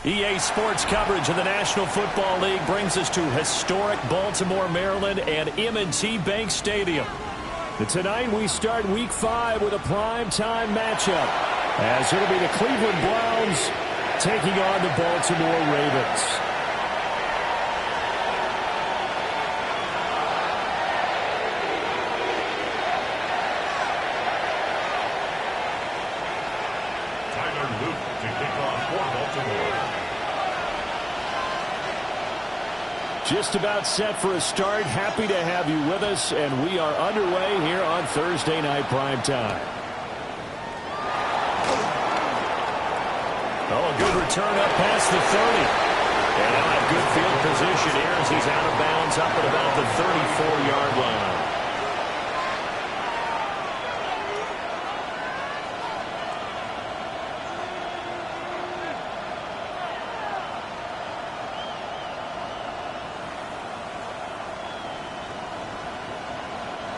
EA Sports coverage of the National Football League brings us to historic Baltimore, Maryland, and M&T Bank Stadium. And tonight we start Week 5 with a primetime matchup, as it'll be the Cleveland Browns taking on the Baltimore Ravens. Just about set for a start. Happy to have you with us, and we are underway here on Thursday Night Primetime. Oh, a good return up past the 30. And now a good field position here as he's out of bounds up at about the 34-yard line.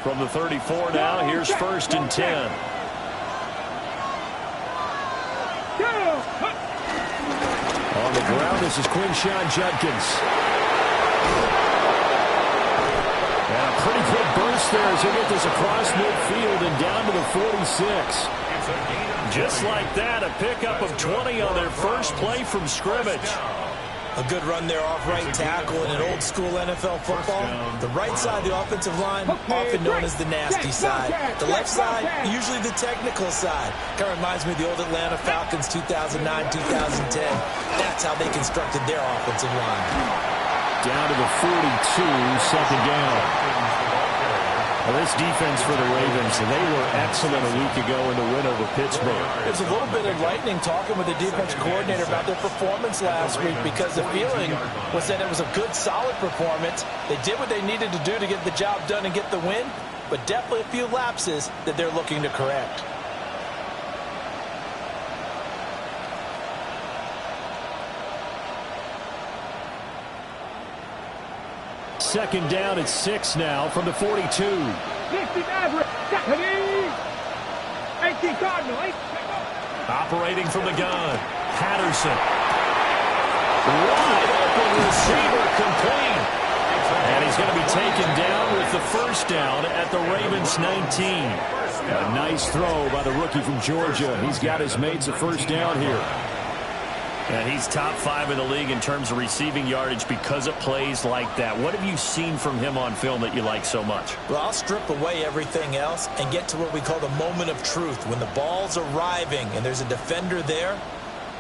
From the 34 now, here's 1st and 10. On the ground, this is Quinshon Judkins. And a pretty good burst there as they get this across midfield and down to the 46. Just like that, a pickup of 20 on their first play from scrimmage. A good run there off right tackle in an old-school NFL football. The right side, the offensive line, often known as the nasty side. The left side, usually the technical side. Kind of reminds me of the old Atlanta Falcons 2009-2010. That's how they constructed their offensive line. Down to the 42, 2nd down. Well, this defense for the Ravens, they were excellent a week ago in the win over Pittsburgh. It was a little bit enlightening talking with the defense coordinator about their performance last week, because the feeling was that it was a good, solid performance. They did what they needed to do to get the job done and get the win, but definitely a few lapses that they're looking to correct. Second down at 6 now from the 42. Operating from the gun, Patterson. Wide open receiver, complete. And he's going to be taken down with the 1st down at the Ravens 19. A nice throw by the rookie from Georgia. He's got his mates a 1st down here. And he's top 5 in the league in terms of receiving yardage because of plays like that. What have you seen from him on film that you like so much? Well, I'll strip away everything else and get to what we call the moment of truth. When the ball's arriving and there's a defender there,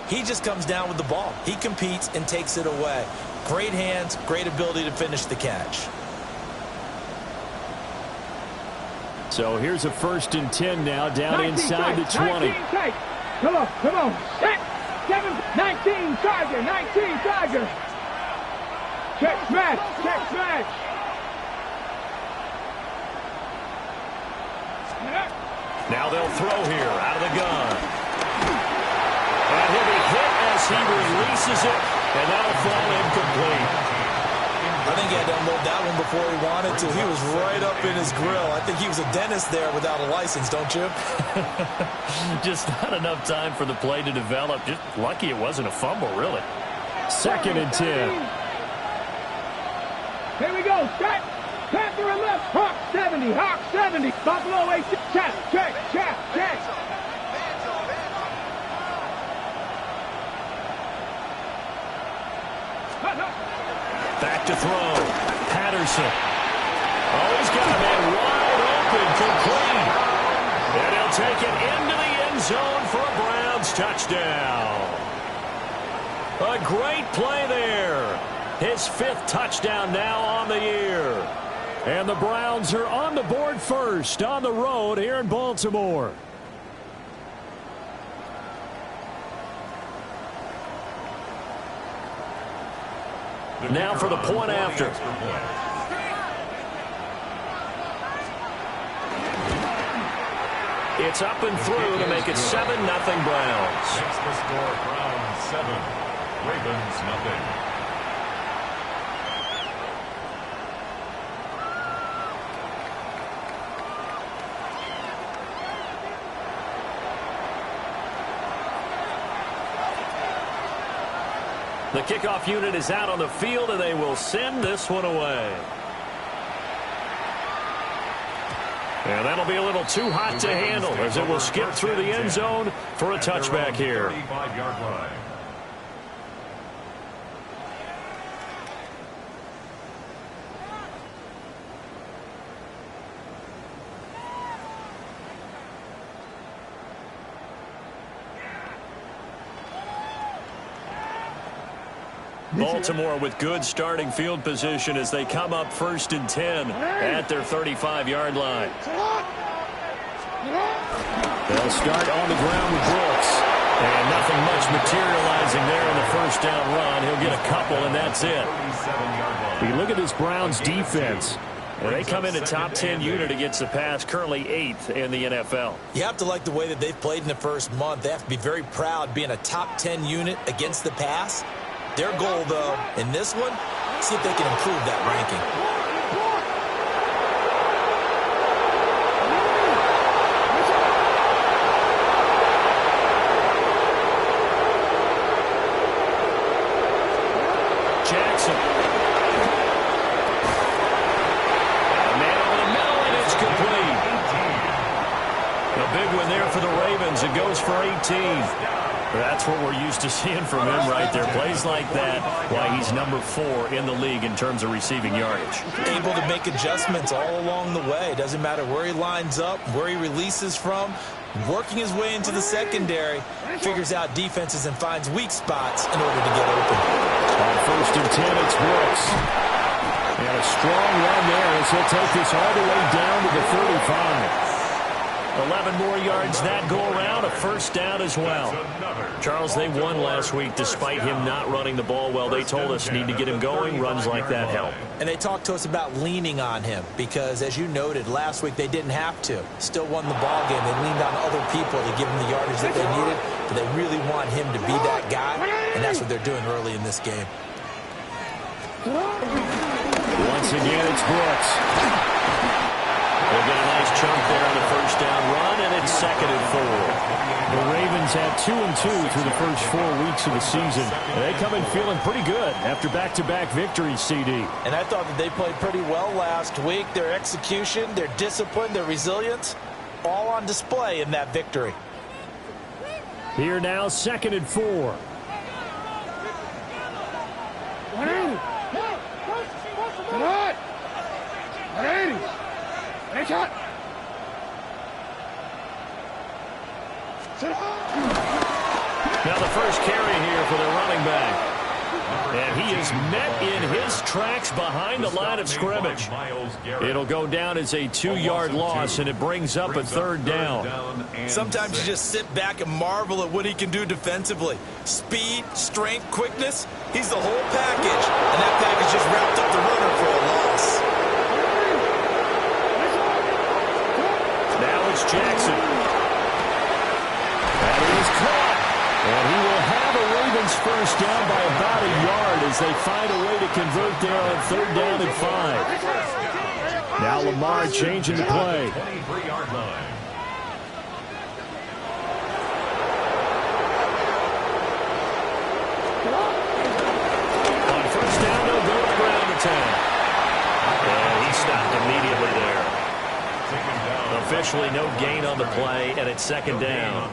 he just comes down with the ball. He competes and takes it away. Great hands, great ability to finish the catch. So here's a 1st and 10 now, down inside the 20. Come on. 19, Tiger. Check smash. Now they'll throw here out of the gun. And he'll be hit as he releases it, and that'll fall incomplete. I think he had to unload that one before he wanted to. He was right up in his grill. I think he was a dentist there without a license, don't you? Just not enough time for the play to develop. Just lucky it wasn't a fumble, really. 2nd and 10. Here we go. Panther and left. Hawk 70. Buffalo 8. Check. Back to throw. Patterson. Oh, he's got a man wide open, complete. And he'll take it into the end zone for a Browns touchdown. A great play there. His 5th touchdown now on the year. And the Browns are on the board first on the road here in Baltimore. Now for the point after. It's up and through to make it 7-0 Browns. Makes the score Browns 7, Ravens nothing. The kickoff unit is out on the field, and they will send this one away. And that'll be a little too hot to handle as it will skip through the end zone for a touchback here. 35-yard line. Baltimore with good starting field position as they come up 1st and 10 at their 35-yard line. They'll start on the ground with Brooks. And nothing much materializing there in the first down run. He'll get a couple, and that's it. You look at this Browns defense. They come in a top 10 unit against the pass, currently 8th in the NFL. You have to like the way that they've played in the first month. They have to be very proud being a top 10 unit against the pass. Their goal, though, in this one, see if they can improve that ranking. Jackson. Man over the middle, and it's complete. A big one there for the Ravens. It goes for 18. That's what we're used to seeing from him right there. Plays like that, why he's number 4 in the league in terms of receiving yardage. Able to make adjustments all along the way. Doesn't matter where he lines up, where he releases from. Working his way into the secondary, figures out defenses and finds weak spots in order to get open. On 1st and 10, it's Brooks. And a strong run there as he'll take this all the way down to the 35. 11 more yards that go around, a first down as well. Charles, they won last week despite him not running the ball well. They told us need to get him going. Runs like that help. And they talked to us about leaning on him because, as you noted, last week they didn't have to. Still won the ball game. They leaned on other people to give them the yardage that they needed, but they really want him to be that guy, and that's what they're doing early in this game. Once again, it's Brooks. They'll get a nice chunk there on the first down run, and it's 2nd and 4. The Ravens had 2-2 through the first 4 weeks of the season. They come in feeling pretty good after back-to-back victories, CD. And I thought that they played pretty well last week. Their execution, their discipline, their resilience, all on display in that victory. Here now, 2nd and 4. Now the first carry here for the running back. And he is met in his tracks behind the line of scrimmage. It'll go down as a 2-yard loss, and it brings up a 3rd down. Sometimes you just sit back and marvel at what he can do defensively. Speed, strength, quickness, he's the whole package. And that package just wrapped up the runner for a loss. Now it's Jackson. That is caught. And he will have a Ravens first down by about a yard as they find a way to convert there on 3rd down and 5. Now Lamar changing the play. 23-yard line. On first down, they'll go to ground attack. And he stopped immediately there. Officially no gain on the play, and it's 2nd down.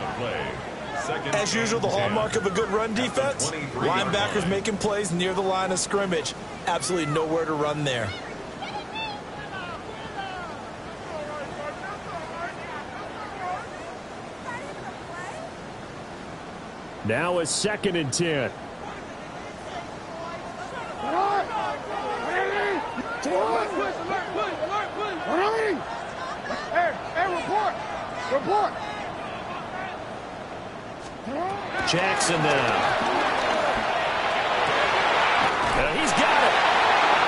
As usual, the hallmark of a good run defense, linebackers making plays near the line of scrimmage. Absolutely nowhere to run there. Now it's 2nd and 10. Report. Jackson now. He's got it.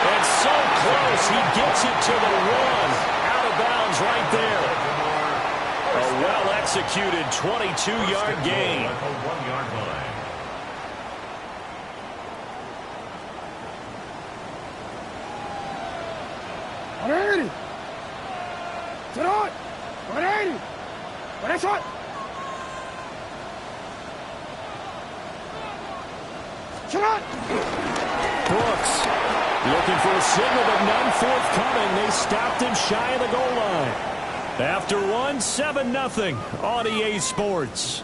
And so close. He gets it to the 1. Out of bounds right there. A well-executed 22-yard gain. Brooks looking for a signal, but none forthcoming. They stopped him shy of the goal line. After one, 7-0 on EA Sports.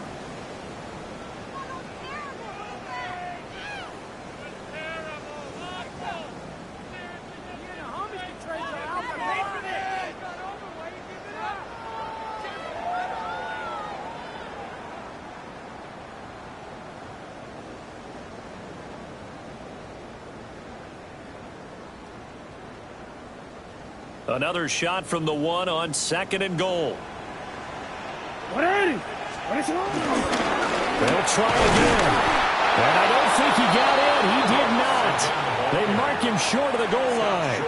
Another shot from the one on 2nd and goal. They'll try again. And I don't think he got in. He did not. They mark him short of the goal line.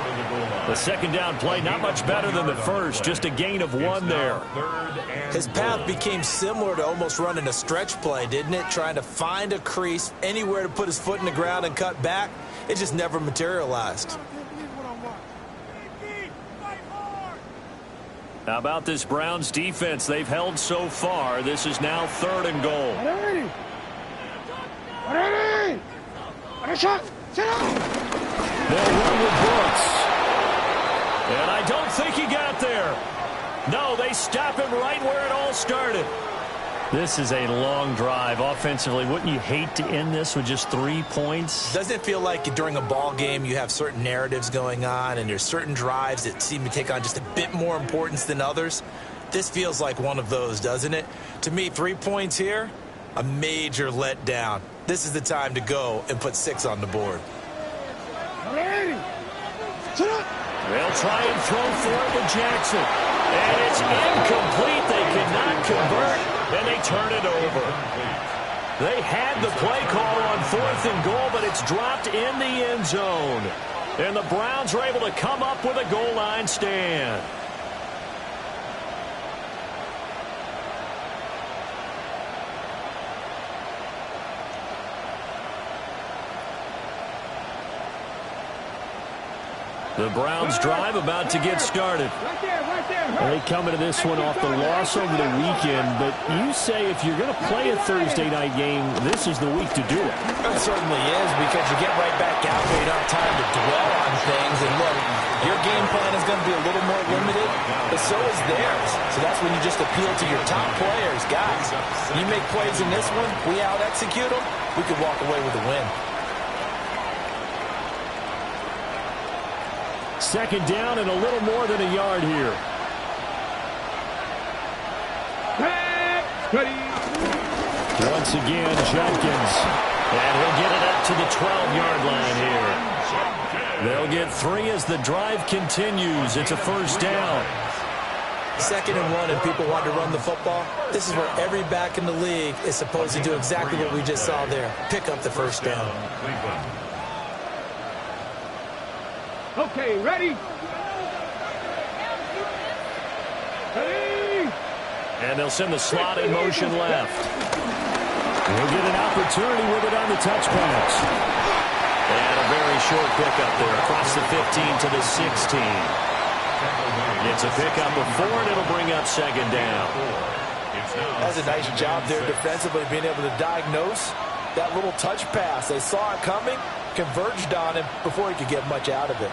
The second down play, not much better than the first. Just a gain of 1 there. His path became similar to almost running a stretch play, didn't it? Trying to find a crease, anywhere to put his foot in the ground and cut back. It just never materialized. How about this Browns defense they've held so far? This is now 3rd and goal. They'll run with Brooks. And I don't think he got there. No, they stop him right where it all started. This is a long drive offensively. Wouldn't you hate to end this with just 3 points? Doesn't it feel like during a ball game you have certain narratives going on and there's certain drives that seem to take on just a bit more importance than others? This feels like one of those, doesn't it? To me, 3 points here, a major letdown. This is the time to go and put 6 on the board. They'll try and throw for it to Jackson. And it's incomplete. They cannot convert, and they turn it over. They had the play call on 4th and goal, but it's dropped in the end zone. And the Browns are able to come up with a goal line stand. The Browns drive about to get started. They come into this one off the loss over the weekend, but you say if you're going to play a Thursday night game, this is the week to do it. It certainly is, because you get right back out there. You don't have time to dwell on things. And look, your game plan is going to be a little more limited, but so is theirs. So that's when you just appeal to your top players. Guys, you make plays in this one, we out-execute them, we could walk away with a win. 2nd down and a little more than a yard here. Once again, Jenkins. And he'll get it up to the 12-yard line here. They'll get 3 as the drive continues. It's a 1st down. 2nd and 1, and people want to run the football. This is where every back in the league is supposed to do exactly what we just saw there. Pick up the 1st down. Okay, ready? Ready? And they'll send the slot in motion left. He'll get an opportunity with it on the touch pass. And a very short pickup there across the 15 to the 16. It's a pickup of 4, and it'll bring up 2nd down. That's a nice job there defensively, being able to diagnose that little touch pass. They saw it coming, converged on him before he could get much out of it.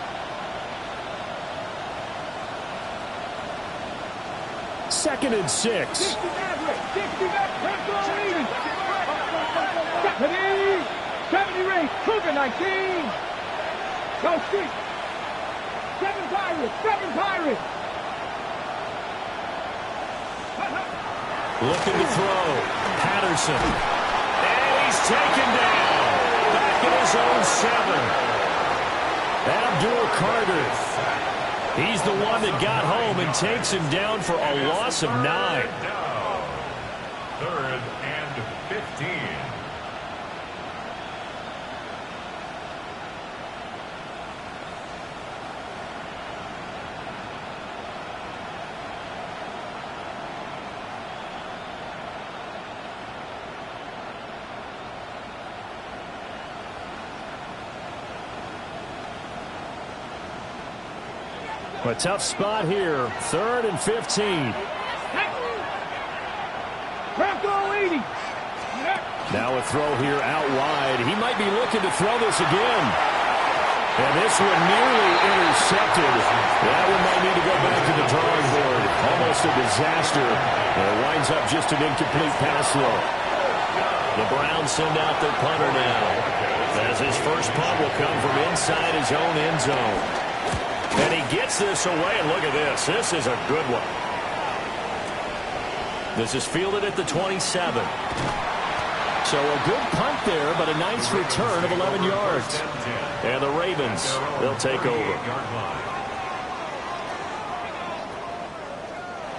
2nd and 6. 70 race, Cougar 19. Go street. 7 Pirates, 7 Pirates. Looking to throw. Patterson. And he's taken down. Back in his own 7. Abdul Carter. He's the one that got home and takes him down for a loss of 9. 3rd and 15. A tough spot here. 3rd and 15. Bronco 80. Now a throw here out wide. He might be looking to throw this again. And this one nearly intercepted. That one might need to go back to the drawing board. Almost a disaster. And it winds up just an incomplete pass throw. The Browns send out their punter now, as his first punt will come from inside his own end zone. And he gets this away, and look at this. This is a good one. This is fielded at the 27. So a good punt there, but a nice return of 11 yards. And the Ravens, they'll take over.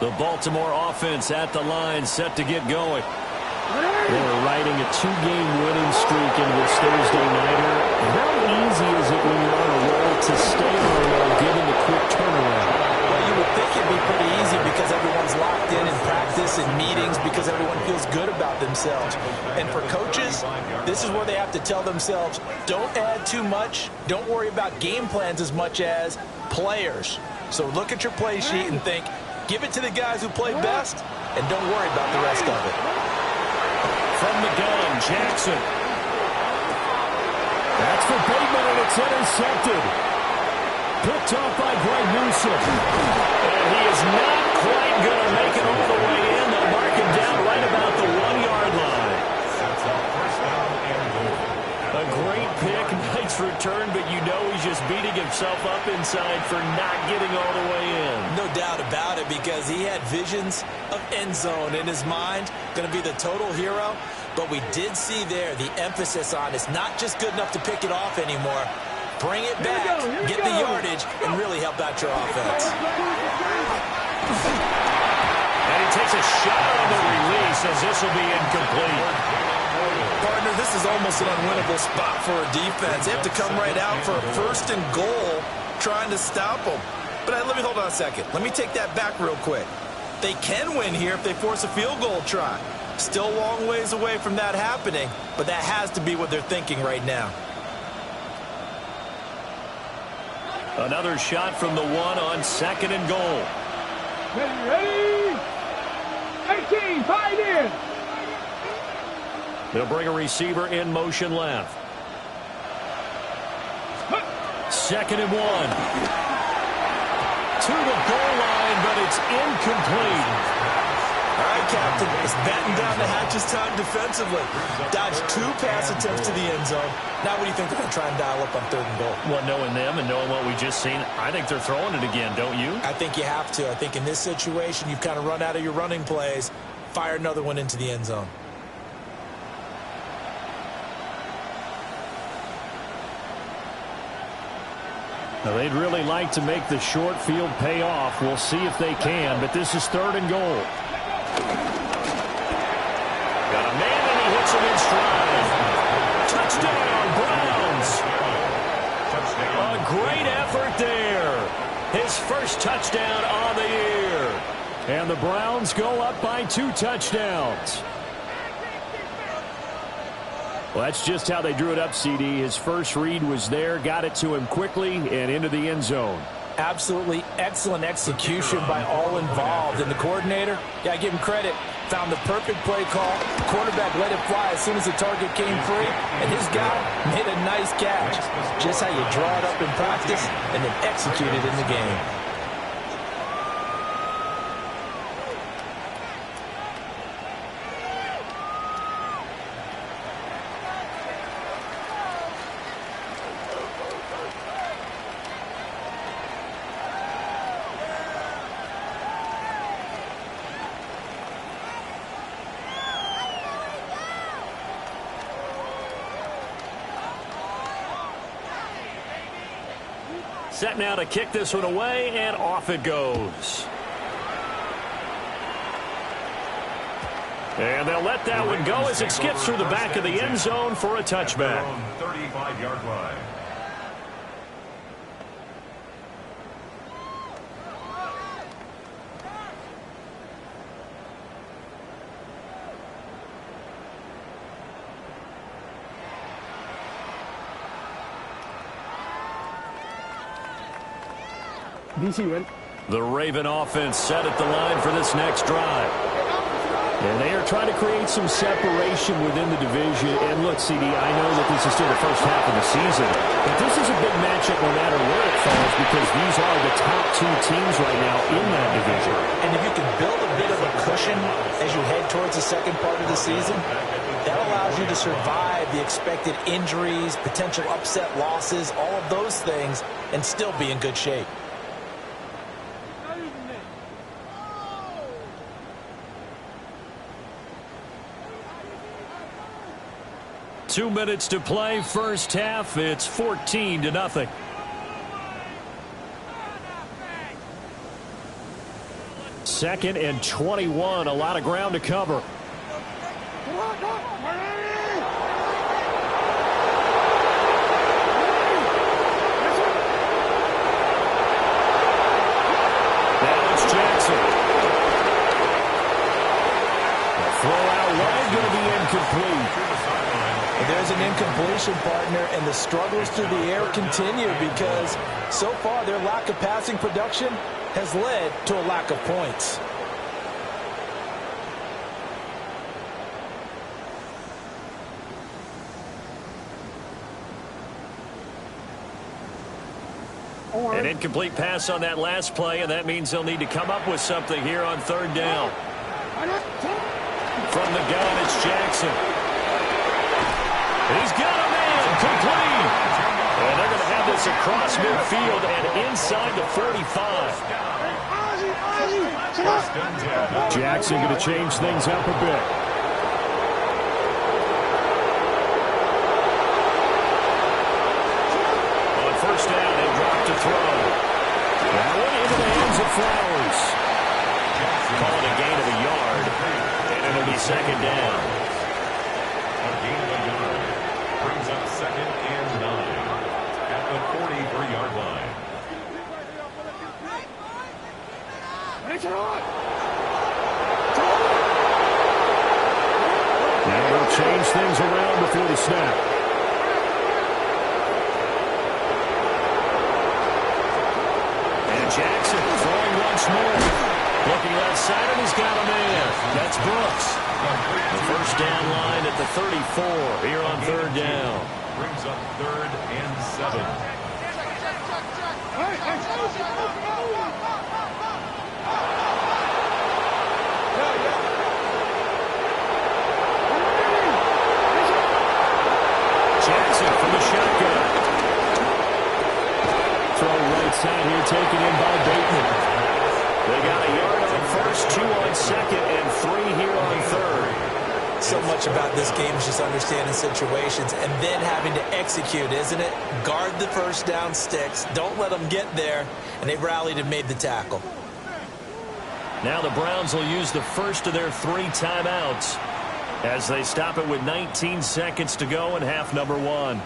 The Baltimore offense at the line, set to get going. They're riding a 2-game winning streak in this Thursday nighter. How easy is it when you're on a roll to stay on a roll given the quick turnaround? Well, you would think it'd be pretty easy because everyone's locked in practice and meetings because everyone feels good about themselves. And for coaches, this is where they have to tell themselves, don't add too much. Don't worry about game plans as much as players. So look at your play sheet and think, give it to the guys who play best, and don't worry about the rest of it. From the gun, Jackson. That's for Bateman, and it's intercepted. Picked off by Greg Newsom. And he is not quite going to make it all the way in. They'll mark him down right about the 1-yard line. That's a first down and goal. A great pick, nice return, but you know he's just beating himself up inside for not getting all the way in. No doubt about it, because he had visions of end zone in his mind. Going to be the total hero. But we did see there the emphasis on it's not just good enough to pick it off anymore. Bring it back, get the yardage, and really help out your offense. And he takes a shot on the release as this will be incomplete. Partner, this is almost an unwinnable spot for a defense. They have to come right out for a 1st and goal trying to stop them. But let me hold on a second. Let me take that back real quick. They can win here if they force a field goal try. Still a long ways away from that happening, but that has to be what they're thinking right now. Another shot from the 1 on 2nd and goal. Ready? 18, 5 in. They'll bring a receiver in motion left. 2nd and 1. To the goal line, but it's incomplete. All right, Captain, it's batten down the hatches time defensively. Dodged 2 pass attempts to the end zone. Now what do you think they're going to try and dial up on 3rd and goal? Well, knowing them and knowing what we just seen, I think they're throwing it again, don't you? I think you have to. I think in this situation, you've kind of run out of your running plays. Fire another one into the end zone. Now, they'd really like to make the short field pay off. We'll see if they can, but this is 3rd and goal. Got a man, and he hits him in stride. Touchdown, Browns. A great effort there. His first touchdown on the year. And the Browns go up by 2 touchdowns. Well, that's just how they drew it up, CD. His first read was there, got it to him quickly, and into the end zone. Absolutely excellent execution by all involved. And the coordinator, got to give him credit, found the perfect play call. Quarterback let it fly as soon as the target came free, and his guy made a nice catch. Just how you draw it up in practice and then execute it in the game. Set now to kick this one away, and off it goes. And they'll let that one go as it skips through the back of the end zone for a touchback. 35-yard line. DC ready. The Raven offense set at the line for this next drive. And they are trying to create some separation within the division. And look, CD, I know that this is still the first half of the season, but this is a big matchup no matter where it falls because these are the top two teams right now in that division. And if you can build a bit of a cushion as you head towards the second part of the season, that allows you to survive the expected injuries, potential upset losses, all of those things, and still be in good shape. 2 minutes to play, first half. It's 14-0. Second and 21, a lot of ground to cover. Now it's Jackson. The throw out wide, going to be incomplete. There's an incompletion, partner, and the struggles through the air continue because so far their lack of passing production has led to a lack of points. An incomplete pass on that last play, and that means they'll need to come up with something here on third down. From the gun, it's Jackson. He's got a man, complete. And they're going to have this across midfield and inside the 45. Jackson going to change things up a bit. On first down, they drop to throw. That one into the hands of Flowers. Call it a gain of a yard, and it'll be second down. A gain of a yard brings up second and 9 at the 43-yard line. Now they'll change things around before the snap. And Jackson throwing once more. Looking left side, and he's got a man. That's Brooks. The first down line at the 34 here on third down. Brings up third and 7. Jackson from the shotgun. Throw right side here, taken in by Bateman. They got a yard on first, 2 on second, and 3 here on third. So much about this game is just understanding situations and then having to execute, isn't it? Guard the first down sticks. Don't let them get there. And they rallied and made the tackle. Now the Browns will use the first of their 3 timeouts as they stop it with 19 seconds to go in half number 1.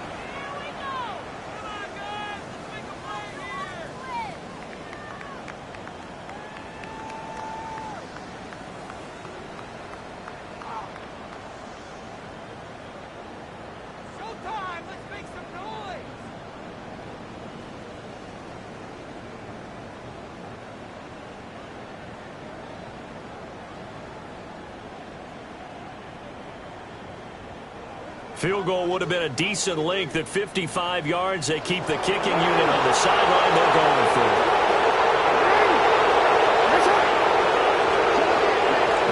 Field goal would have been a decent length at 55 yards. They keep the kicking unit on the sideline. They're going for it.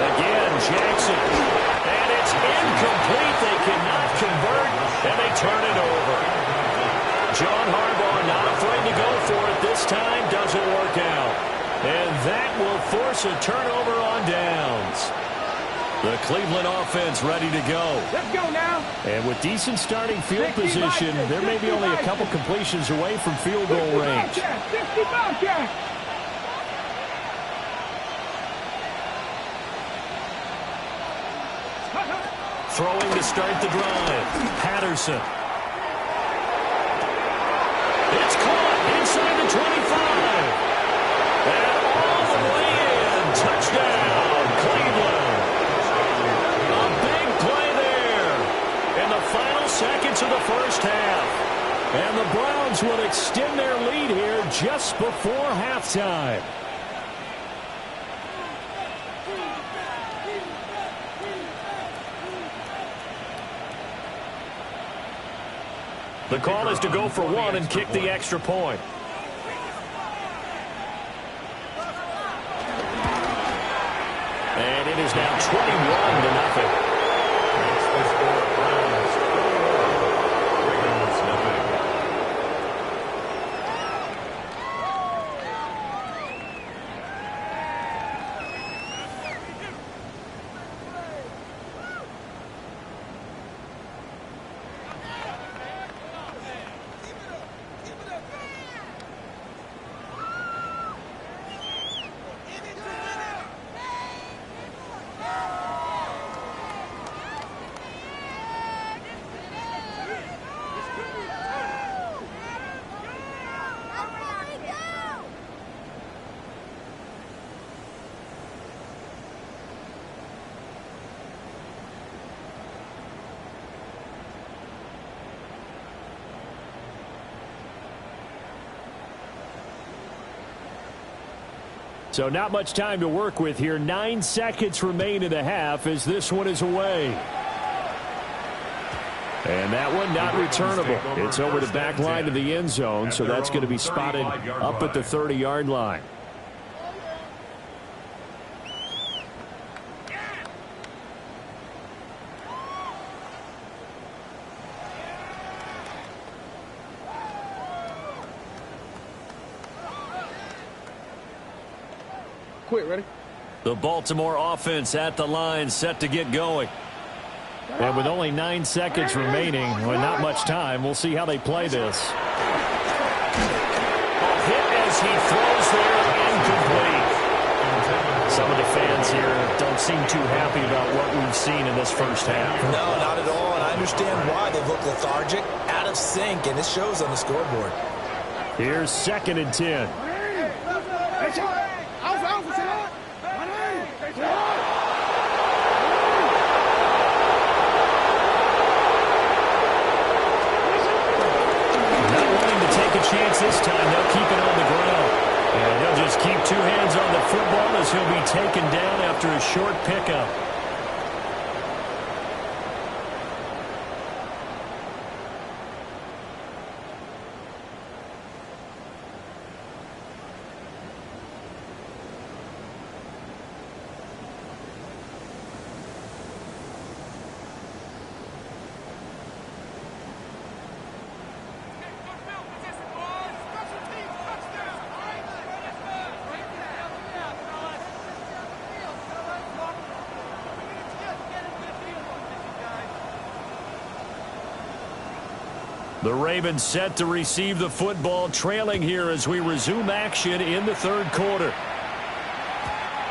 Again, Jackson. And it's incomplete. They cannot convert, and they turn it over. John Harbaugh not afraid to go for it. This time doesn't work out. And that will force a turnover on downs. The Cleveland offense ready to go. Let's go now. And with decent starting field position, there may be only a couple completions away from field goal range. Throwing to start the drive. Patterson. It's caught inside the 25. And all the way in. Touchdown, Cleveland. Final seconds of the first half. And the Browns will extend their lead here just before halftime. The call is to go for one and kick the extra point. And it is now 21-0. Makes the score Browns 24, Ravens nothing. So not much time to work with here. 9 seconds remain in the half as this one is away. And that one not returnable. It's over the back line to the end zone, so that's going to be spotted up at the 30-yard line. Quit, ready? The Baltimore offense at the line, set to get going. And with only 9 seconds remaining, well, not much time, we'll see how they play this. A hit as he throws there, incomplete. Some of the fans here don't seem too happy about what we've seen in this first half. No, not at all, and I understand why. They look lethargic, out of sync, and it shows on the scoreboard. Here's 2nd and 10. Chance this time, they'll keep it on the ground. And he'll just keep 2 hands on the football as he'll be taken down after a short pickup. The Ravens set to receive the football, trailing here as we resume action in the 3rd quarter.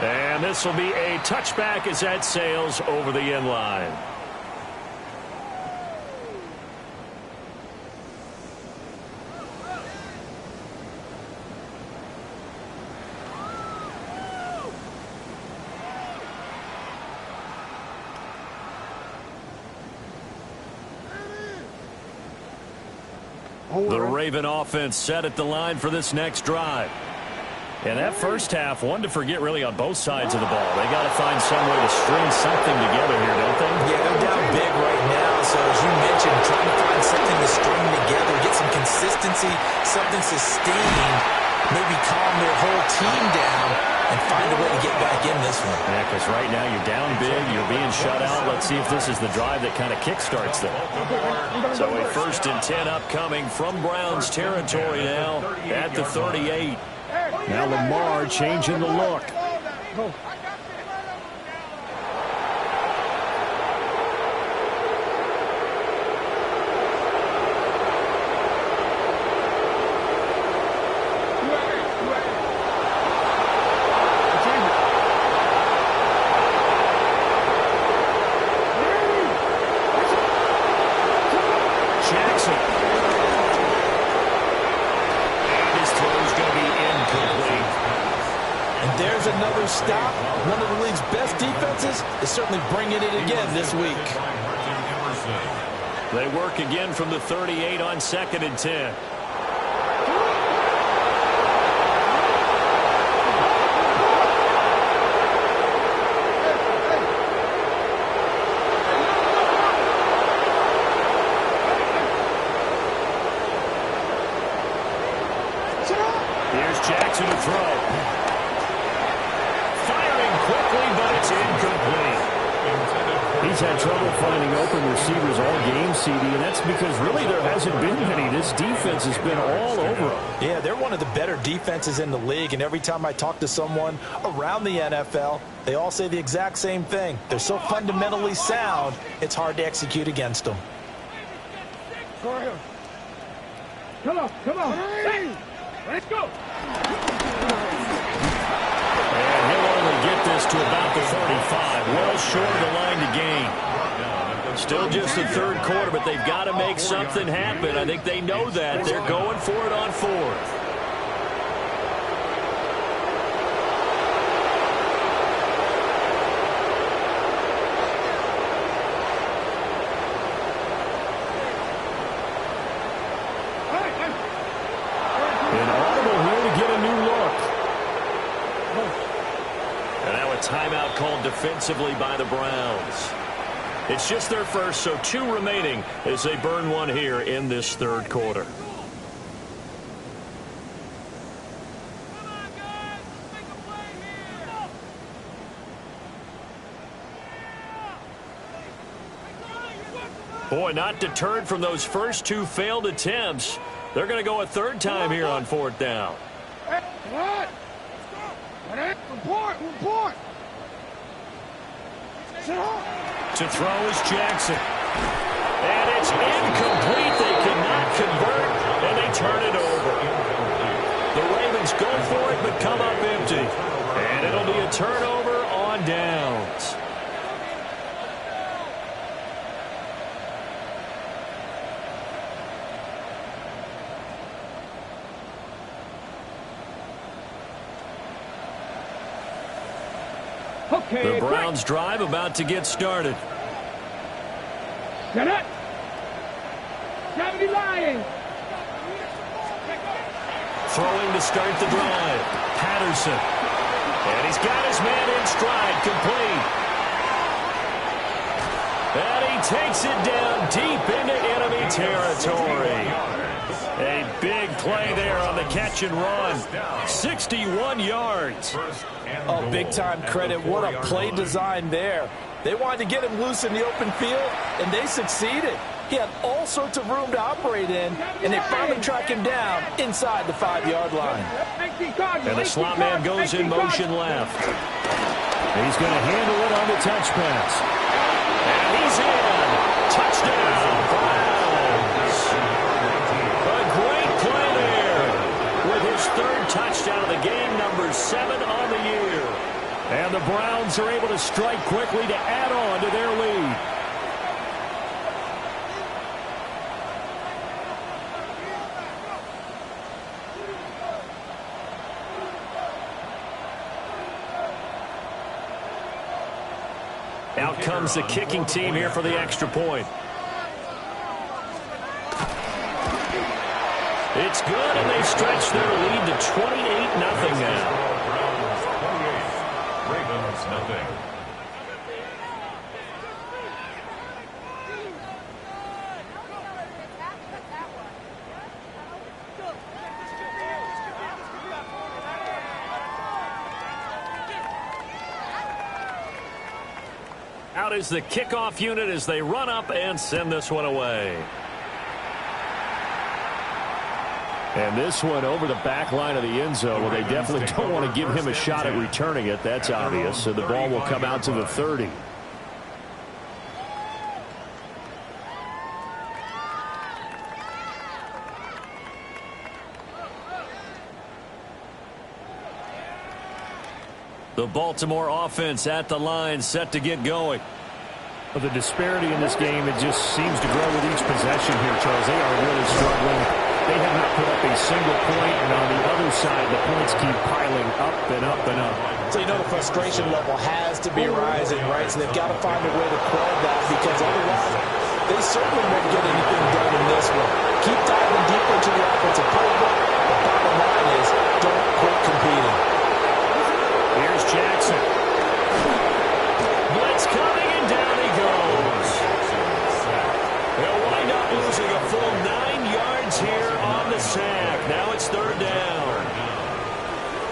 And this will be a touchback as that sails over the end line. The Raven offense set at the line for this next drive. And that first half, one to forget really on both sides of the ball. They got to find some way to string something together here, don't they? Yeah, they're down big right now. So as you mentioned, trying to find something to string together, get some consistency, something sustained, maybe calm their whole team down and find a way to get back in this one. Yeah, because right now you're down big, you're being shut out. Let's see if this is the drive that kind of kickstarts them. So a 1st and 10 upcoming from Browns territory now at the 38. Now Lamar changing the look. Stop. One of the league's best defenses is certainly bringing it again this week. They work again from the 38 on 2nd and 10. He's had trouble finding open receivers all game, CD, and that's because really there hasn't been many. This defense has been all over him. Yeah, they're one of the better defenses in the league, and every time I talk to someone around the NFL, they all say the exact same thing. They're so fundamentally sound, it's hard to execute against them. Come on. Let's go. And he'll only get this to about the 35. Well short of the line to gain. Still just the third quarter, but they've got to make something happen. I think they know that. They're going for it on fourth. Timeout called defensively by the Browns. It's just their first, so 2 remaining as they burn one here in this third quarter. Boy, not deterred from those first 2 failed attempts. They're going to go a third time here on fourth down. What? Report. To throw is Jackson. And it's incomplete. They cannot convert, and they turn it over. The Ravens go for it, but come up empty. And it'll be a turnover on downs. Okay, the Browns drive about to get started. Get it. 70 Lions. Throwing to start the drive. Patterson. And he's got his man in stride, complete. And he takes it down deep into enemy territory. A big play there on the catch and run. 61 yards. Oh, big-time credit. What a play design there. They wanted to get him loose in the open field, and they succeeded. He had all sorts of room to operate in, and they finally track him down inside the 5-yard line. And the slot man goes in motion left. He's going to handle it on the touch pass. And he's in. Touchdown, Browns. A great play there with his third touchdown of the game, number 7 on the year. And the Browns are able to strike quickly to add on to their lead. Out comes the kicking team here for the extra point. It's good, and they stretch their lead to 28-0 now. Ravens, nothing. Out is the kickoff unit as they run up and send this one away. And this one over the back line of the end zone. Well, they definitely don't want to give him a shot at returning it. That's obvious. So the ball will come out to the 30. The Baltimore offense at the line, set to get going. Well, the disparity in this game, it just seems to grow with each possession here, Charles. They are really struggling. They have not put up a single point, and on the other side, the points keep piling up and up and up. So you know the frustration level has to be rising, right? So they've got to find a way to quell that, because otherwise they certainly won't get anything done in this one. Keep diving deeper into the offensive playbook. The bottom line is don't quit competing. Here's Jackson. Blitz coming, and down he goes. They'll wind up losing a full 9 yards here on the sack. Now it's third down.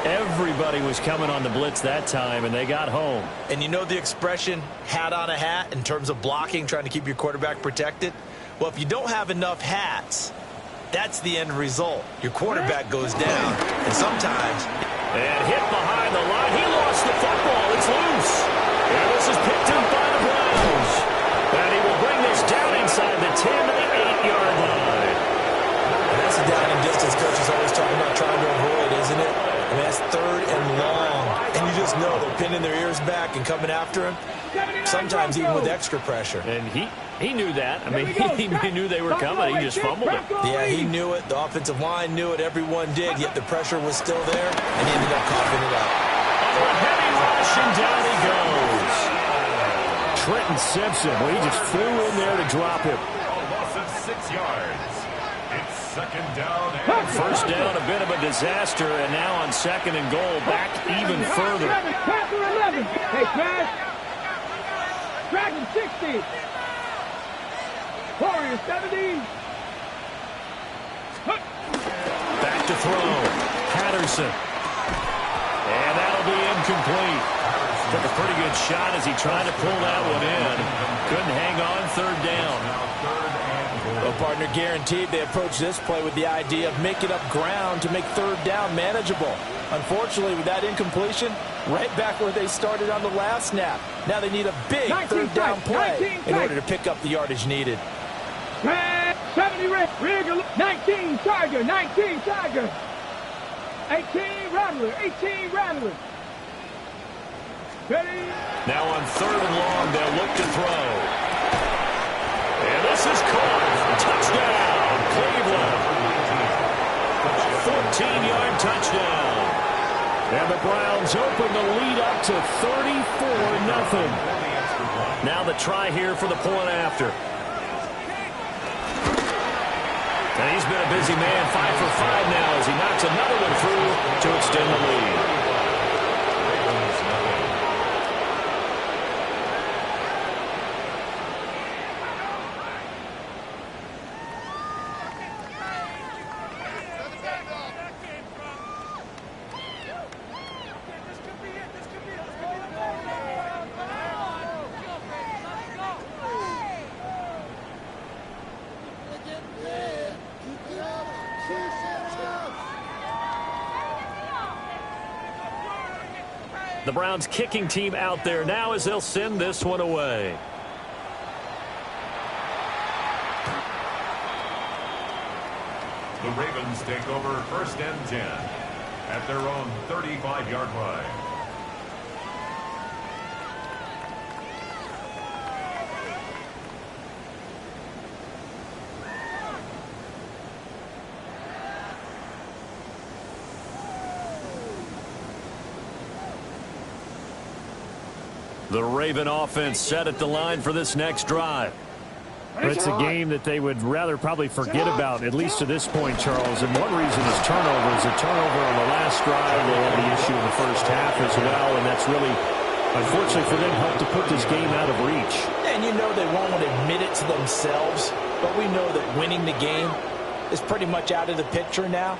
Everybody Nobody was coming on the blitz that time, and they got home. And you know the expression, hat on a hat, in terms of blocking, trying to keep your quarterback protected? Well, if you don't have enough hats, that's the end result. Your quarterback goes down, and sometimes... And hit behind the line. He lost the football. It's loose. And this is picked up by the Browns. And he will bring this down inside the 10 to the 8-yard line. That's a down and distance coach is always talking about trying to avoid, isn't it? I mean, that's 3rd and long. And you just know they're pinning their ears back and coming after him, sometimes even with extra pressure. And he knew that. I mean, he knew they were coming. He just fumbled it. Yeah, he knew it. The offensive line knew it. Everyone did, yet the pressure was still there, and he ended up coughing it up. Oh, a heavy rush, and down he goes. Trenton Simpson, well, he just flew in there to drop him. A loss of 6 yards. It's 2nd down and First down, a bit of a disaster, and now on 2nd and goal, back even further. Panther 11. Hey, Trash. Dragon 60. Warriors 70. Back to throw. Patterson. And that'll be incomplete. Took a pretty good shot as he tried to pull that one in. Couldn't hang on 3rd down. Well, partner, guaranteed they approach this play with the idea of making up ground to make 3rd down manageable. Unfortunately, with that incompletion, right back where they started on the last snap. Now they need a big 3rd down play in order to pick up the yardage needed. 70 Rigger, 19 Tiger, 19 Tiger. 18 Rattler, 18 Rattler. Ready? Now on 3rd and long, they'll look to throw. And this is caught. Touchdown, Cleveland. 14-yard touchdown. And the Browns open the lead up to 34-0. Now the try here for the point after. And he's been a busy man, 5 for 5 now as he knocks another one through to extend the lead. The Browns kicking team out there now as they'll send this one away. the Ravens take over 1st and 10 at their own 35-yard line. The Raven offense set at the line for this next drive. It's a game that they would rather probably forget about, at least to this point, Charles. And one reason is turnovers. A turnover on the last drive. They had the issue in the first half as well, and that's really, unfortunately for them, helped to put this game out of reach. And you know they won't admit it to themselves, but we know that winning the game is pretty much out of the picture now.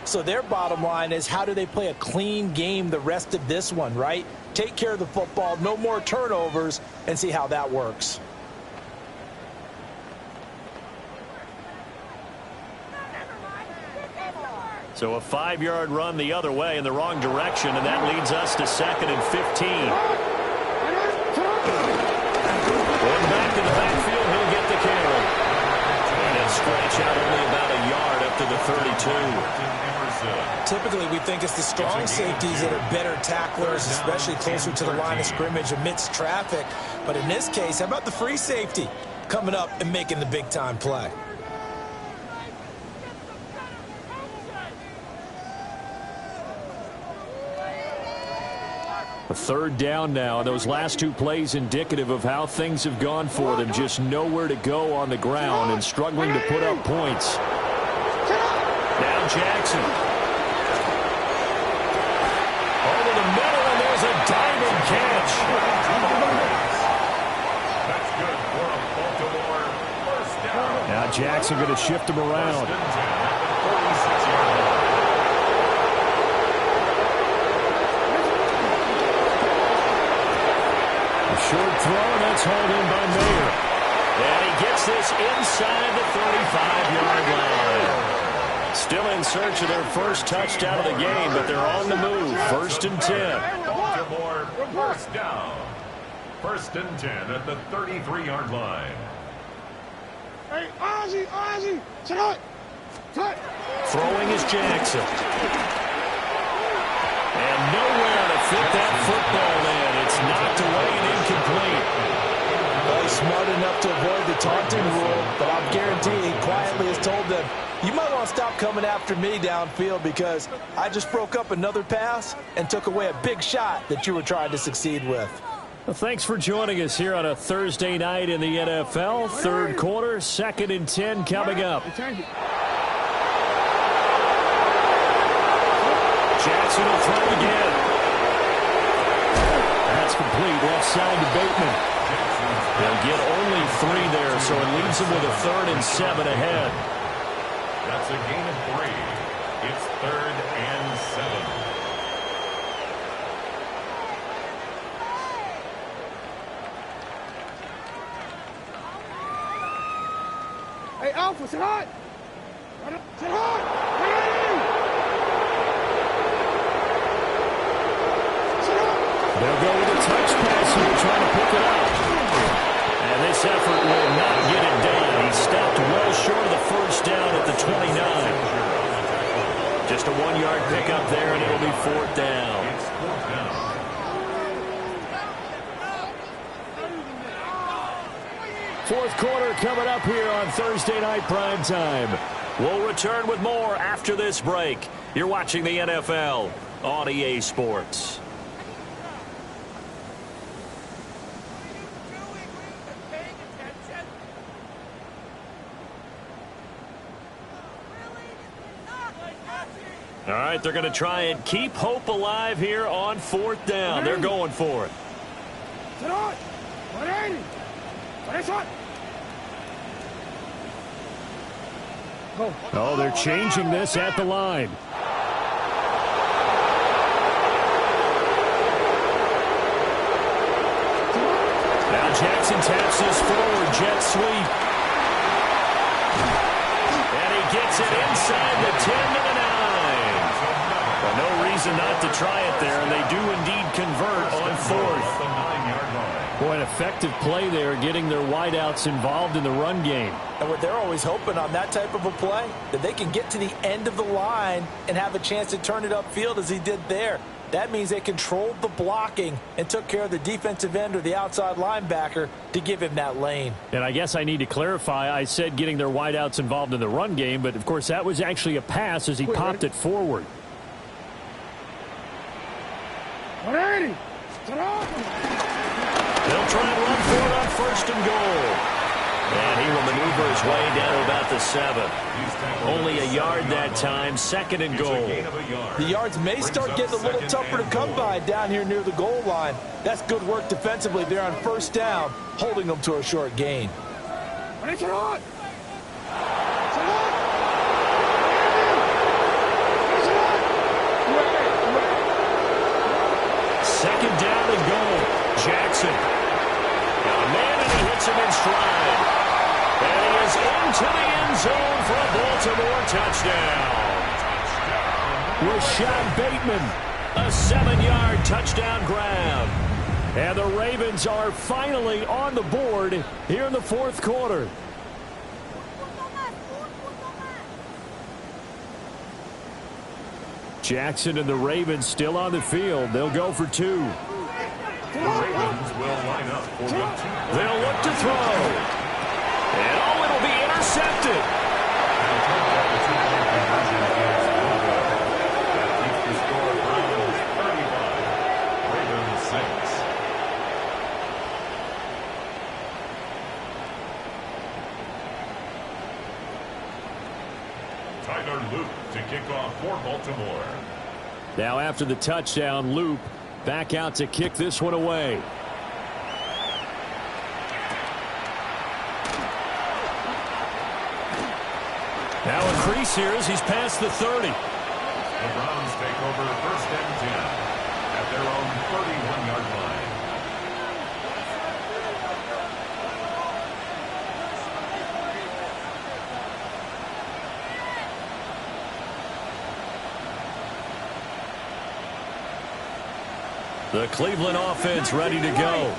So their bottom line is, how do they play a clean game the rest of this one, right? Take care of the football, no more turnovers, and see how that works. So a 5-yard run the other way in the wrong direction, and that leads us to 2nd and 15. Going back to the backfield, he'll get the carry. And he'll stretch out only about a yard up to the 32. Typically, we think it's the strong safeties that are better tacklers, especially closer to the line of scrimmage amidst traffic. But in this case, how about the free safety coming up and making the big-time play? A 3rd down now. Those last 2 plays indicative of how things have gone for them. Just nowhere to go on the ground and struggling to put up points. Now Jackson. Over the middle, and there's a diving catch. That's good for a Baltimore 1st down. Now Jackson going to shift him around. 1st and 10 at the 46-yard line. Short throw, and that's hauled in by Mayer. And he gets this inside the 35-yard line. Still in search of their first touchdown of the game, but they're on the move. 1st and 10. Baltimore, first down. 1st and 10 at the 33-yard line. Hey, Ozzie, sit up. Throwing is Jackson. And nowhere to fit that football in. It's knocked away and incomplete. Well, he's smart enough to avoid the taunting rule, but I'm guaranteeing he quietly has told them, you might want to stop coming after me downfield because I just broke up another pass and took away a big shot that you were trying to succeed with. Well, thanks for joining us here on a Thursday night in the NFL. 3rd quarter, 2nd and 10 coming up. Jackson will throw again. That's complete. Left side to Bateman. They'll get only 3 there, so it leaves them with a 3rd and 7 ahead. That's a gain of 3. It's 3rd and 7. Hey, Alpha, sit hard. Sit hard. They'll go with a touch pass here, trying to pick it up. And this effort will not get it done. He stopped well short of the first down at the 29. Just a 1-yard pickup there, and it'll be 4th down. It's 4th down. Fourth quarter coming up here on Thursday Night Primetime. We'll return with more after this break. You're watching the NFL on EA Sports. All right, they're going to try and keep hope alive here on 4th down. They're going for it. Sit hard. 180. Oh, they're changing this at the line. Now Jackson taps this forward jet sweep. And he gets it inside the 10 to the 9. Well, no reason not to try it there, and they do indeed convert on 4th. Boy, an effective play there, getting their wideouts involved in the run game. And what they're always hoping on that type of a play, that they can get to the end of the line and have a chance to turn it upfield as he did there. That means they controlled the blocking and took care of the defensive end or the outside linebacker to give him that lane. And I guess I need to clarify, I said getting their wideouts involved in the run game, but of course that was actually a pass as he popped it forward. 180. Sit hard. They'll try and run for it on 1st and goal. And he will maneuver his way down to about the 7. Only a yard that time, 2nd and goal. The yards may start getting a little tougher to come by down here near the goal line. That's good work defensively there on 1st down, holding them to a short gain. Sit hard. Second down and goal. Jackson. Got a man, and he hits him in stride. And he is into the end zone for a Baltimore touchdown. Rashad Bateman. A 7-yard touchdown grab. And the Ravens are finally on the board here in the 4th quarter. Jackson and the Ravens still on the field. They'll go for 2. The Ravens will line up for the 2. They'll look to throw. And it'll be intercepted. Loop to kick off for Baltimore. Now after the touchdown, Loop back out to kick this one away. Now a crease here as he's past the 30. The Browns take over 1st and 10 at their own 31-yard line. The Cleveland offense ready to go.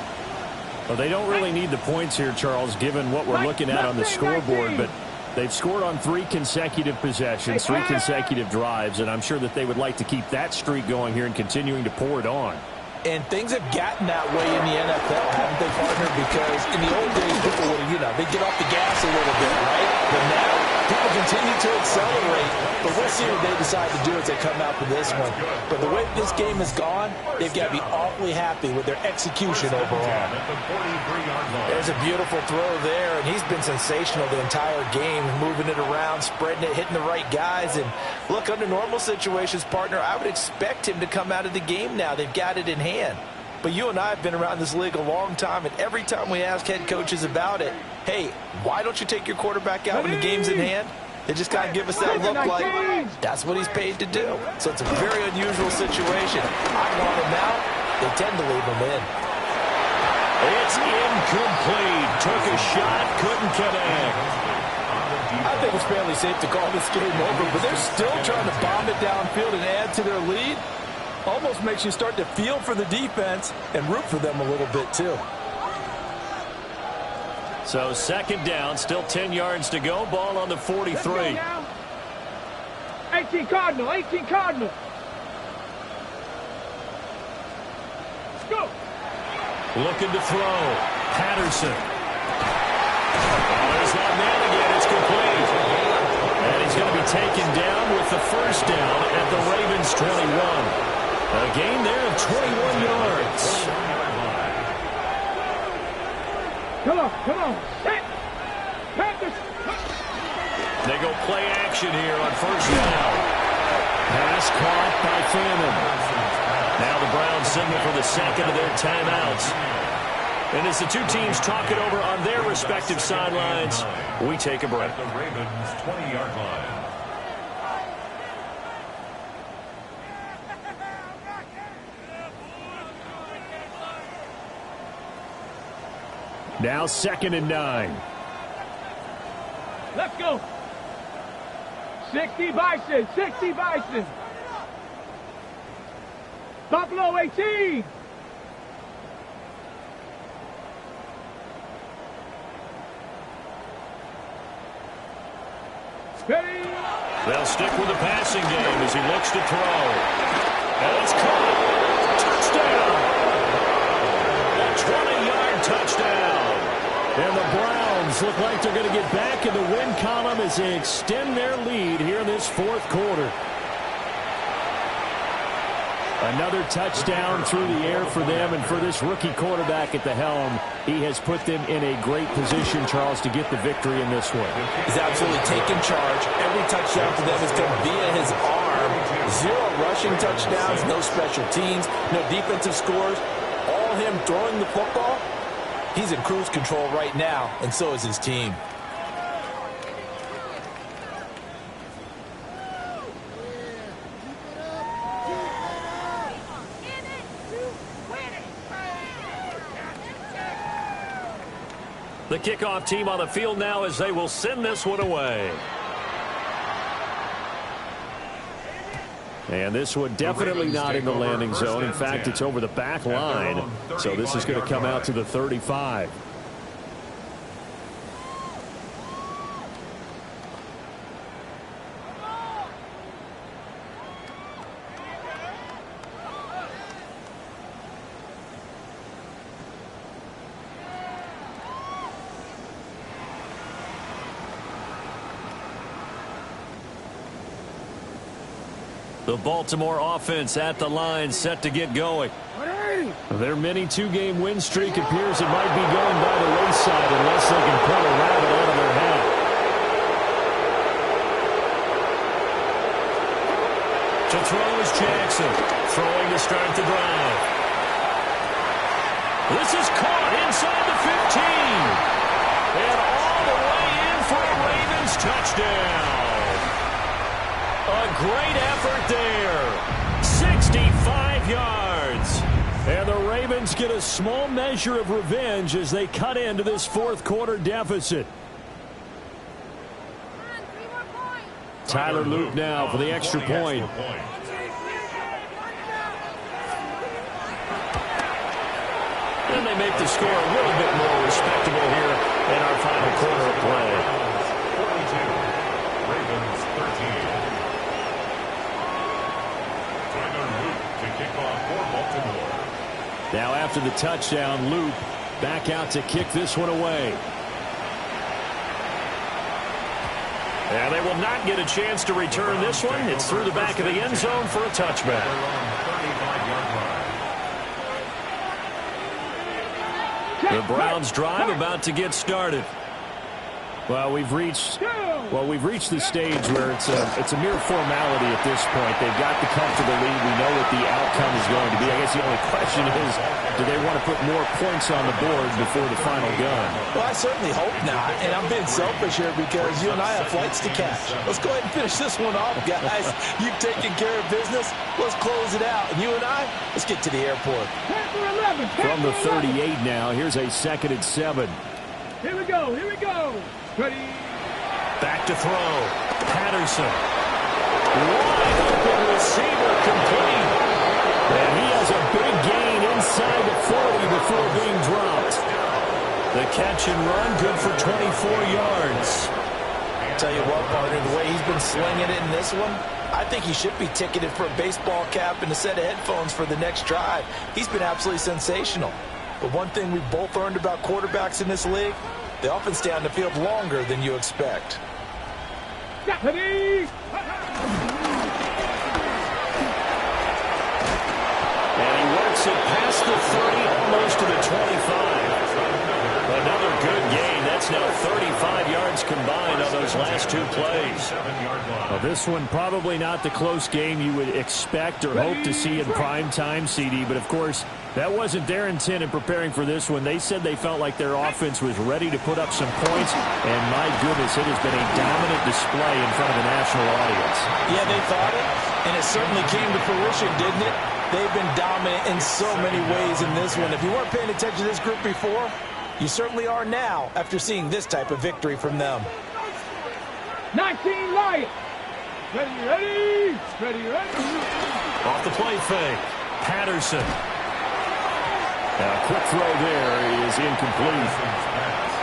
Well, they don't really need the points here, Charles, given what we're looking at on the scoreboard, but they've scored on 3 consecutive possessions, 3 consecutive drives, and I'm sure that they would like to keep that streak going here and continuing to pour it on. And things have gotten that way in the NFL, haven't they, partner? Because in the old days, people would, they get off the gas a little bit, right? But now, people continue to accelerate. But we'll see what they decide to do as they come out for this one. But the way this game has gone, they've got to be awfully happy with their execution overall. There's a beautiful throw there, and he's been sensational the entire game, moving it around, spreading it, hitting the right guys. And look, under normal situations, partner, I would expect him to come out of the game now. They've got it in hand. But you and I have been around this league a long time, and every time we ask head coaches about it, hey, why don't you take your quarterback out when the game's in hand? They just kind of give us that look like that's what he's paid to do. So it's a very unusual situation. I want him out. They tend to leave him in. It's incomplete. Took a shot, couldn't connect. I think it's fairly safe to call this game over, but they're still trying to bomb it downfield and add to their lead. Almost makes you start to feel for the defense and root for them a little bit too. So 2nd down, still 10 yards to go. Ball on the 43. 18 Cardinal, 18 Cardinal. Let's go. Looking to throw. Patterson. There's that man again. It's complete. And he's going to be taken down with the 1st down at the Ravens 21. A gain there of 21 yards. Come on. Set. They go play action here on 1st down. Pass caught by Fannin. Now the Browns signal for the 2nd of their timeouts. And as the two teams talk it over on their respective sidelines, we take a break. At the Ravens' 20-yard line. Now 2nd and 9. Let's go. 60 Bison, 60 Bison. Buffalo 18. Ready. They'll stick with the passing game as he looks to throw. And it's caught. Touchdown. A 20-yard touchdown. And the Browns look like they're going to get back in the win column as they extend their lead here in this 4th quarter. Another touchdown through the air for them, and for this rookie quarterback at the helm, he has put them in a great position, Charles, to get the victory in this one. He's absolutely taken charge. Every touchdown for them has come via his arm. 0 rushing touchdowns, no special teams, no defensive scores. All him throwing the football. He's in cruise control right now, and so is his team. The kickoff team on the field now as they will send this one away. And this one definitely not in the landing zone. In fact, it's over the back line. So this is going to come out to the 35. The Baltimore offense at the line, set to get going. Their mini 2-game win streak appears it might be going by the wayside unless they can pull a rabbit out of their hat. To throw is Jackson. Throwing to start the drive. This is caught inside the 15. And all the way in for a Ravens touchdown. A great effort there. 65 yards. And the Ravens get a small measure of revenge as they cut into this 4th quarter deficit. Tyler Luke now for the extra point. they make the score a little bit more respectable here in our final quarter of play. 42, Ravens 13. Tyler Luke to kick off for Baltimore. Now after the touchdown, Luke back out to kick this one away. And they will not get a chance to return this one. It's through the back of the end zone for a touchback. The Browns drive about to get started. Well, we've reached the stage where it's a mere formality at this point. They've got the comfortable lead. We know what the outcome is going to be. I guess the only question is, do they want to put more points on the board before the final gun? Well, I certainly hope not. And I'm being selfish here because you and I have flights to catch. Let's go ahead and finish this one off, guys. You've taken care of business. Let's close it out. And you and I, let's get to the airport. From the 38 now, here's a 2nd and 7. Here we go. Here we go. Ready. Back to throw. Patterson. Wide open receiver complete. And he has a big gain inside the 40 before being dropped. The catch and run good for 24 yards. Tell you what, partner, the way he's been slinging it in this one, I think he should be ticketed for a baseball cap and a set of headphones for the next drive. He's been absolutely sensational. But one thing we both learned about quarterbacks in this league, they often stay on the field longer than you expect. Ready. And he works it past the 30, almost to the 25. Another good gain. That's now 35 yards combined on those last 2 plays. Well, this one probably not the close game you would expect or hope to see in prime time, CD. But, of course, that wasn't their intent in preparing for this one. They said they felt like their offense was ready to put up some points. And, my goodness, it has been a dominant display in front of a national audience. Yeah, they thought it, and it certainly came to fruition, didn't it? They've been dominant in so many ways in this one. If you weren't paying attention to this group before, you certainly are now after seeing this type of victory from them. 19 Lions. Ready. Off the play fake. Patterson. A quick throw there is incomplete.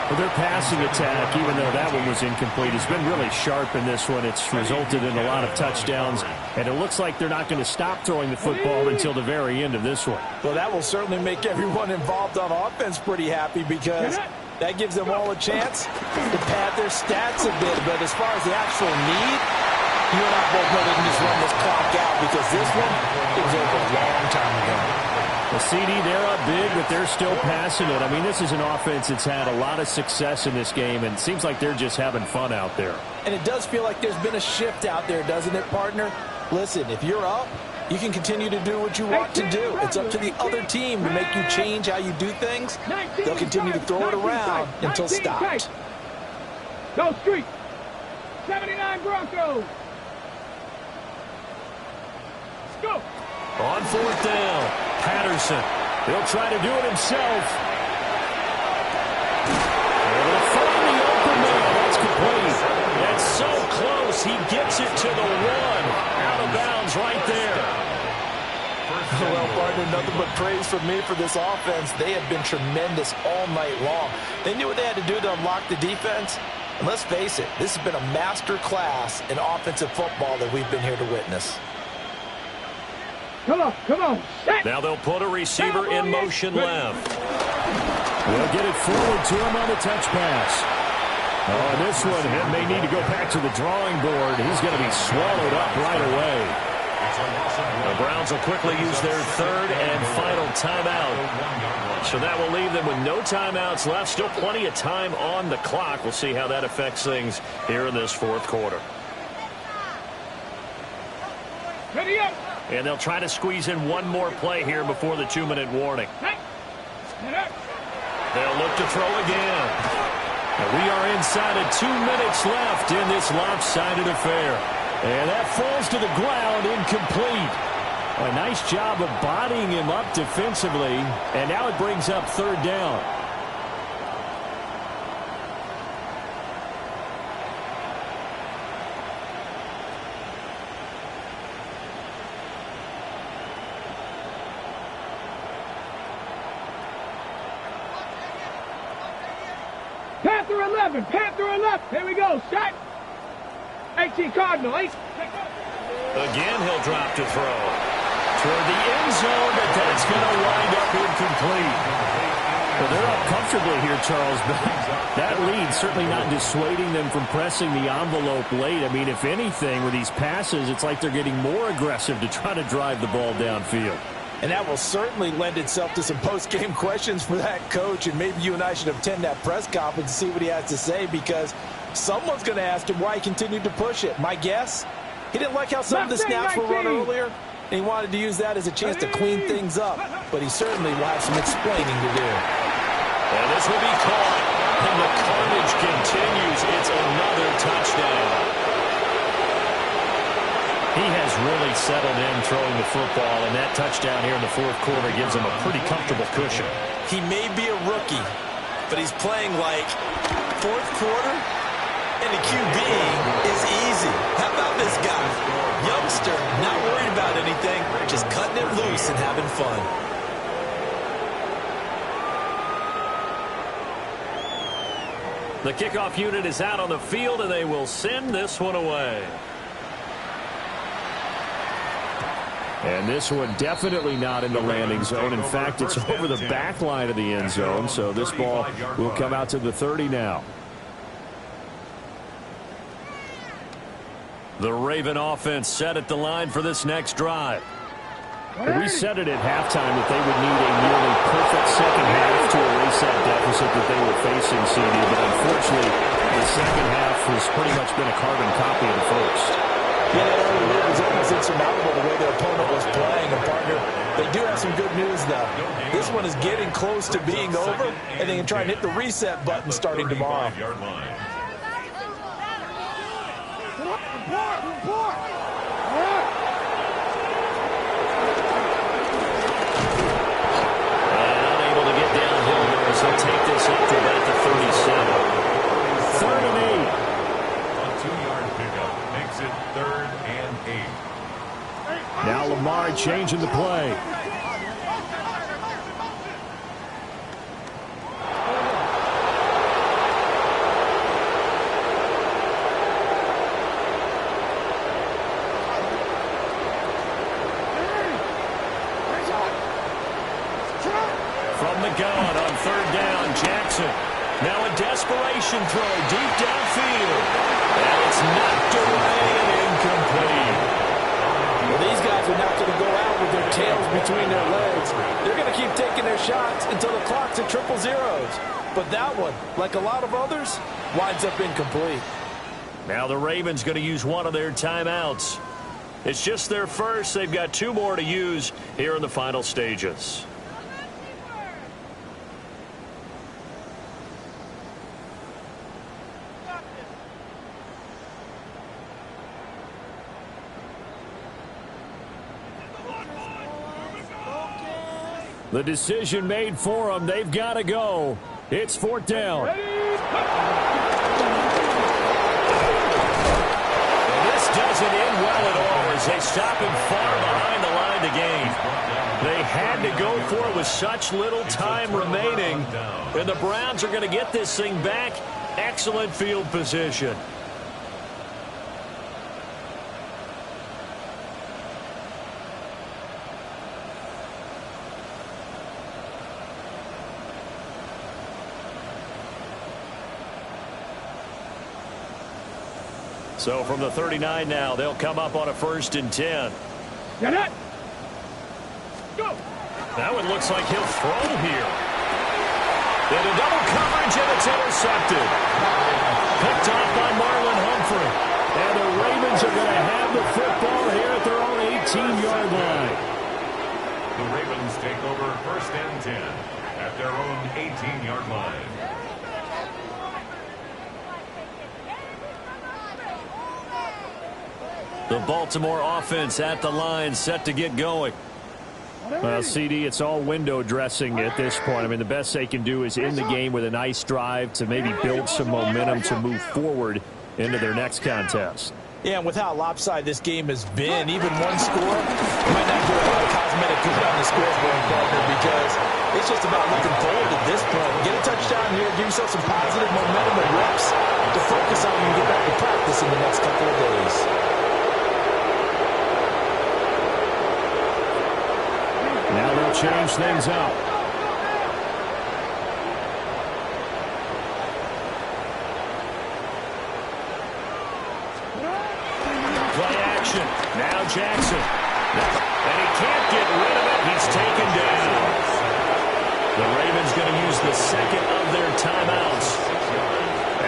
Well, their passing attack, even though that one was incomplete, has been really sharp in this one. It's resulted in a lot of touchdowns, and it looks like they're not going to stop throwing the football until the very end of this one. Well, that will certainly make everyone involved on offense pretty happy because that gives them all a chance to pad their stats a bit. But as far as the actual need, you and I both know they can just run this clock out because this one, it was over a long time ago. The CD, they're up big, but they're still passing it. I mean, this is an offense that's had a lot of success in this game, and it seems like they're just having fun out there. And it does feel like there's been a shift out there, doesn't it, partner? Listen, if you're up, you can continue to do what you want to do. It's up to the other team to make you change how you do things. They'll continue to throw it around until stopped. Go Street. 79 Broncos. Let's go. On 4th down, Patterson. He'll try to do it himself. Able to find the open man. That's complete. That's so close. He gets it to the 1. Out of bounds right there. Well, partner, nothing but praise from me for this offense. They have been tremendous all night long. They knew what they had to do to unlock the defense. And let's face it, this has been a master class in offensive football that we've been here to witness. Come on. Set. Now they'll put a receiver in motion left. They'll get it forward to him on the touch pass. Oh, this one may need to go back to the drawing board. He's going to be swallowed up right away. The Browns will quickly use their 3rd and final timeout. So that will leave them with no timeouts left. Still plenty of time on the clock. We'll see how that affects things here in this 4th quarter. Ready up. And they'll try to squeeze in one more play here before the 2-minute warning. They'll look to throw again. And we are inside of 2 minutes left in this lopsided affair. And that falls to the ground, incomplete. A nice job of bodying him up defensively. And now it brings up 3rd down. Panther 11. Panther 11. Here we go. Shot. 18 Cardinal. 8. Again, he'll drop to throw. Toward the end zone, but that's going to wind up incomplete. Well, they're up comfortably here, Charles, but that lead certainly not dissuading them from pressing the envelope late. I mean, if anything, with these passes, it's like they're getting more aggressive to try to drive the ball downfield. And that will certainly lend itself to some post-game questions for that coach, and maybe you and I should attend that press conference to see what he has to say, because someone's going to ask him why he continued to push it. My guess, he didn't like how some of the snaps were run earlier, and he wanted to use that as a chance to clean things up, but he certainly will have some explaining to do. And this will be caught, and the carnage continues. It's another touchdown. He has really settled in throwing the football, and that touchdown here in the fourth quarter gives him a pretty comfortable cushion. He may be a rookie, but he's playing like fourth quarter, and the QB is easy. How about this guy? Youngster, not worried about anything, just cutting it loose and having fun. The kickoff unit is out on the field, and they will send this one away. And this one definitely not in the landing zone. In fact, it's over the back line of the end zone, so this ball will come out to the 30 now. The Raven offense set at the line for this next drive. We said it at halftime that they would need a nearly perfect second half to erase that deficit that they were facing, CD, but unfortunately, the second half has pretty much been a carbon copy of the first. Yeah, that early lead was almost insurmountable the way their opponent was playing. And, partner, they do have some good news, though. This one is getting close to being over, and they can try and hit the reset button starting tomorrow. Unable to get downhill here as he'll take this up to about the 37. 3rd and 8. A 2-yard pickup makes it 3rd and 8. Now Lamar changing the play. From the gun on 3rd down, Jackson. Now a desperation throw deep downfield. And it's knocked away and incomplete. Well, these guys are not going to go out with their tails between their legs. They're going to keep taking their shots until the clock's at 000. But that one, like a lot of others, winds up incomplete. Now the Ravens going to use one of their timeouts. It's just their first. They've got 2 more to use here in the final stages. The decision made for them. They've got to go. It's 4th down. And this doesn't end well at all as they stop him far behind the line to gain. They had to go for it with such little time remaining. And the Browns are going to get this thing back. Excellent field position. So from the 39 now, they'll come up on a 1st and 10. Get it. Go. Now it looks like he'll throw here. Into double coverage, and it's intercepted. Picked off by Marlon Humphrey. And the Ravens are going to have the football here at their own 18-yard line. The Ravens take over 1st and 10 at their own 18-yard line. The Baltimore offense at the line, set to get going. Well, CD, it's all window dressing at this point. I mean, the best they can do is end the game with a nice drive to maybe build some momentum to move forward into their next contest. Yeah, and with how lopsided this game has been, even one score might not do a lot of cosmetic good on the scoreboard, partner, because it's just about looking forward at this point. Get a touchdown here, give yourself some positive momentum. couple of days. Now they'll change things up. Play action. Now Jackson. And he can't get rid of it. He's taken down. The Ravens going to use the second of their timeouts,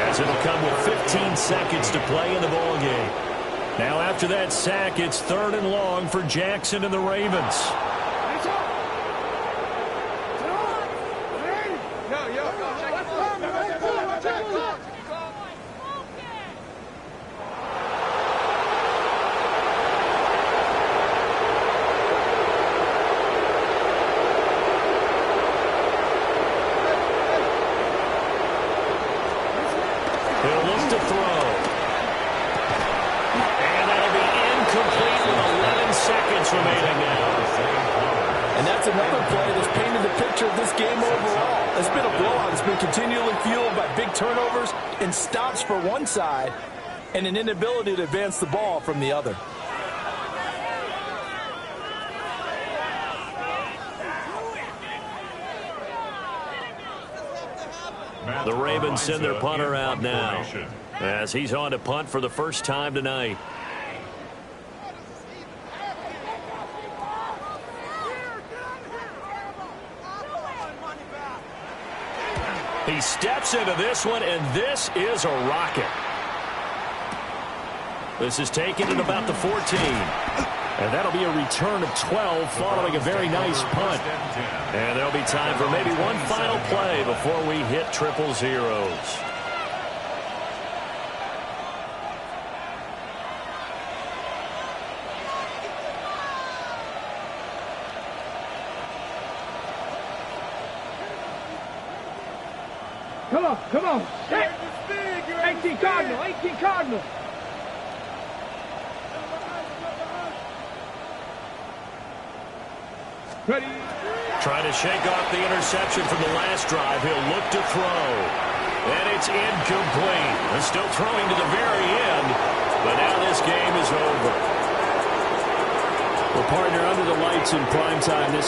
as it'll come with 15 seconds to play in the ball game. Now after that sack, it's 3rd and long for Jackson and the Ravens. He'll look to throw. And that'll be incomplete with 11 seconds remaining now. And that's another play that's painted the picture of this game overall. It's been a blowout. It's been continually fueled by big turnovers and stops for one side and an inability to advance the ball from the other. The Ravens send their punter out now, as he's on to punt for the first time tonight. He steps into this one, and this is a rocket. This is taken at about the 14. And that'll be a return of 12 following a very nice punt. And there'll be time for maybe one final play before we hit triple zeros. Come on, come on. 18 Cardinal, 18 Cardinal. Ready. Trying to shake off the interception from the last drive. He'll look to throw. And it's incomplete. They're still throwing to the very end, but now this game is over. Well, partner, under the lights in prime time, this